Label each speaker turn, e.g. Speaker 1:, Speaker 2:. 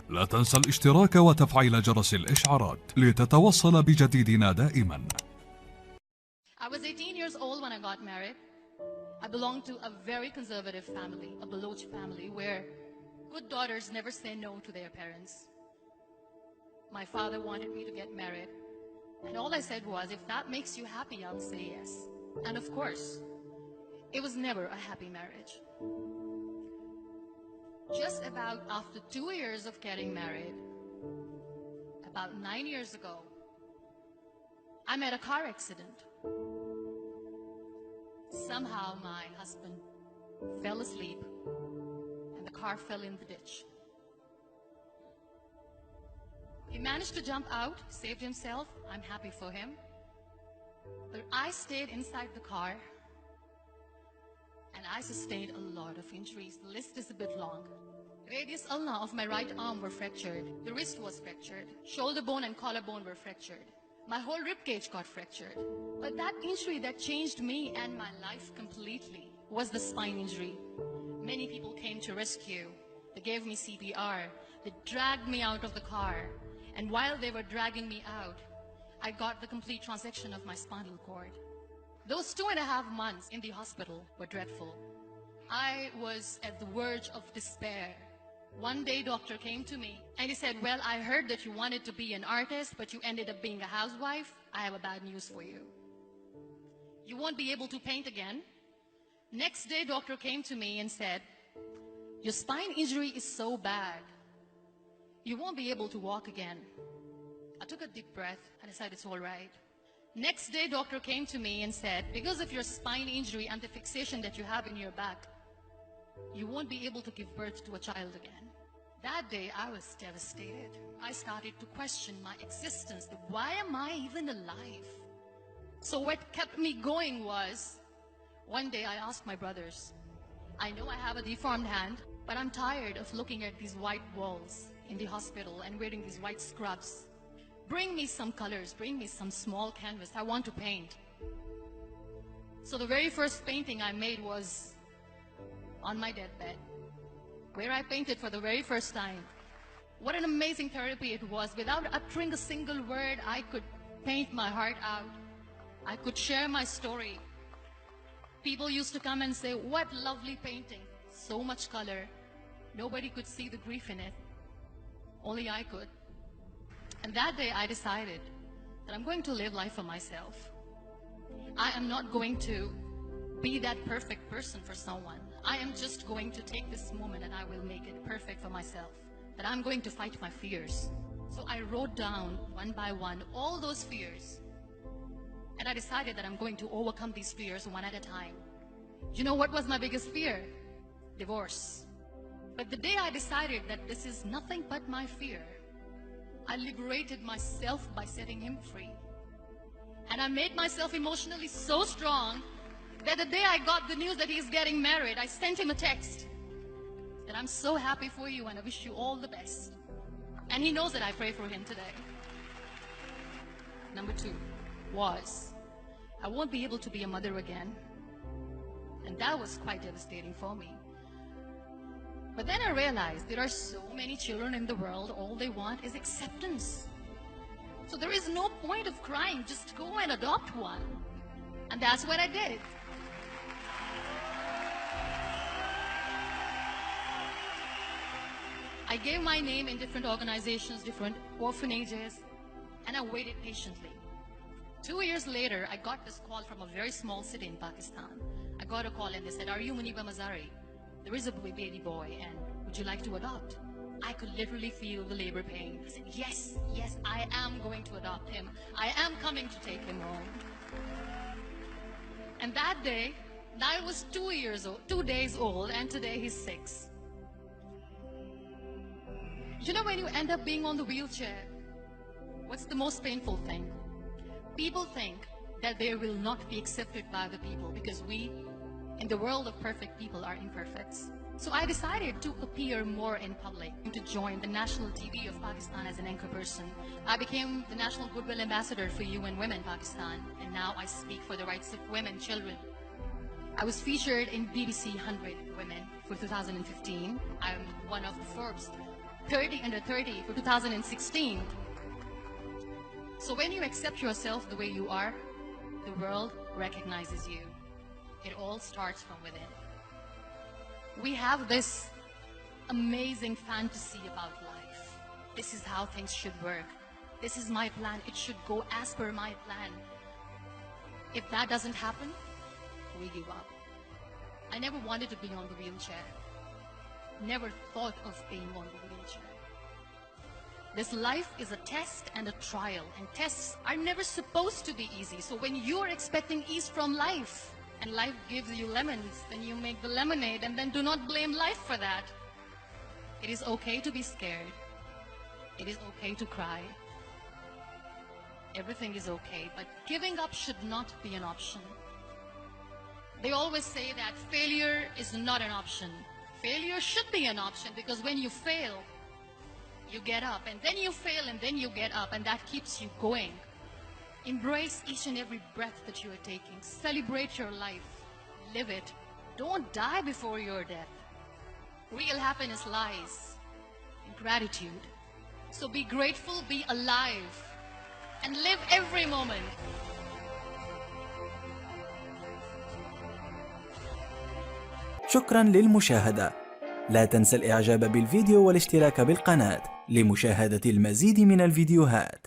Speaker 1: لا تنسى الاشتراك وتفعيل جرس الإشعارات لتتوصل بجديدنا دائما.
Speaker 2: I was 18 years old when I got married. I belonged to a very conservative family, a Baloch family, where good daughters never say no to their parents. My father wanted me to get married, and all I said was, if that makes you happy, I'll say yes. And of course, it was never a happy marriage. Just about after 2 years of getting married, about 9 years ago, I met a car accident. Somehow my husband fell asleep and the car fell in the ditch. He managed to jump out, saved himself. I'm happy for him. But I stayed inside the car and I sustained a lot of injuries. The list is a bit long. Radius ulna of my right arm were fractured. The wrist was fractured. Shoulder bone and collarbone were fractured. My whole rib cage got fractured. But that injury that changed me and my life completely was the spine injury. Many people came to rescue. They gave me CPR. They dragged me out of the car. And while they were dragging me out, I got the complete transection of my spinal cord. Those 2.5 months in the hospital were dreadful. I was at the verge of despair. One day, doctor came to me and he said, well, I heard that you wanted to be an artist, but you ended up being a housewife. I have a bad news for you. You won't be able to paint again. Next day, doctor came to me and said, your spine injury is so bad, you won't be able to walk again. I took a deep breath and I said, it's all right. Next day, doctor came to me and said, because of your spine injury and the fixation that you have in your back, you won't be able to give birth to a child again. That day, I was devastated. I started to question my existence. Why am I even alive? So what kept me going was, one day I asked my brothers, I know I have a deformed hand, but I'm tired of looking at these white walls in the hospital and wearing these white scrubs. Bring me some colors, bring me some small canvas. I want to paint. So the very first painting I made was on my deathbed, where I painted for the very first time. What an amazing therapy it was. Without uttering a single word, I could paint my heart out. I could share my story. People used to come and say, what lovely painting. So much color. Nobody could see the grief in it. Only I could. And that day I decided that I'm going to live life for myself. I am not going to be that perfect person for someone. I am just going to take this moment and I will make it perfect for myself. That I'm going to fight my fears. So I wrote down one by one all those fears. And I decided that I'm going to overcome these fears one at a time. You know what was my biggest fear? Divorce. But the day I decided that this is nothing but my fear, I liberated myself by setting him free. And I made myself emotionally so strong that the day I got the news that he's getting married, I sent him a text that I'm so happy for you and I wish you all the best. And he knows that I pray for him today. Number 2 was, I won't be able to be a mother again. And that was quite devastating for me. But then I realized there are so many children in the world, all they want is acceptance. So there is no point of crying, just go and adopt one. And that's what I did. I gave my name in different organizations, different orphanages, and I waited patiently. 2 years later, I got this call from a very small city in Pakistan. I got a call and they said, are you Muniba Mazari? There is a baby boy and would you like to adopt? I could literally feel the labor pain. I said, yes, yes, I am going to adopt him. I am coming to take him home. And that day, I was 2 days old, and today he's 6. You know, when you end up being on the wheelchair, what's the most painful thing? People think that they will not be accepted by the people because we, in the world of perfect people, are imperfects. So I decided to appear more in public, to join the national TV of Pakistan as an anchor person. I became the National Goodwill Ambassador for UN Women Pakistan, and now I speak for the rights of women, children. I was featured in BBC 100 Women for 2015. I'm one of the Forbes 30 under 30 for 2016. So when you accept yourself the way you are, the world recognizes you. It all starts from within. We have this amazing fantasy about life. This is how things should work. This is my plan. It should go as per my plan. If that doesn't happen, we give up. I never wanted to be on the wheelchair. Never thought of being on the wheelchair. This life is a test and a trial, and tests are never supposed to be easy. So when you're expecting ease from life, and life gives you lemons, then you make the lemonade, and then do not blame life for that. It is okay to be scared. It is okay to cry. Everything is okay, but giving up should not be an option. They always say that failure is not an option. Failure should be an option, because when you fail, you get up, and then you fail, and then you get up, and that keeps you going. Embrace each and every breath that you are taking. Celebrate your life. Live it. Don't die before your death. Real happiness lies in gratitude. So be grateful, be alive, and live every moment.
Speaker 3: شكرا للمشاهدة. لا تنسى الإعجاب بالفيديو والاشتراك بالقناة لمشاهدة المزيد من الفيديوهات.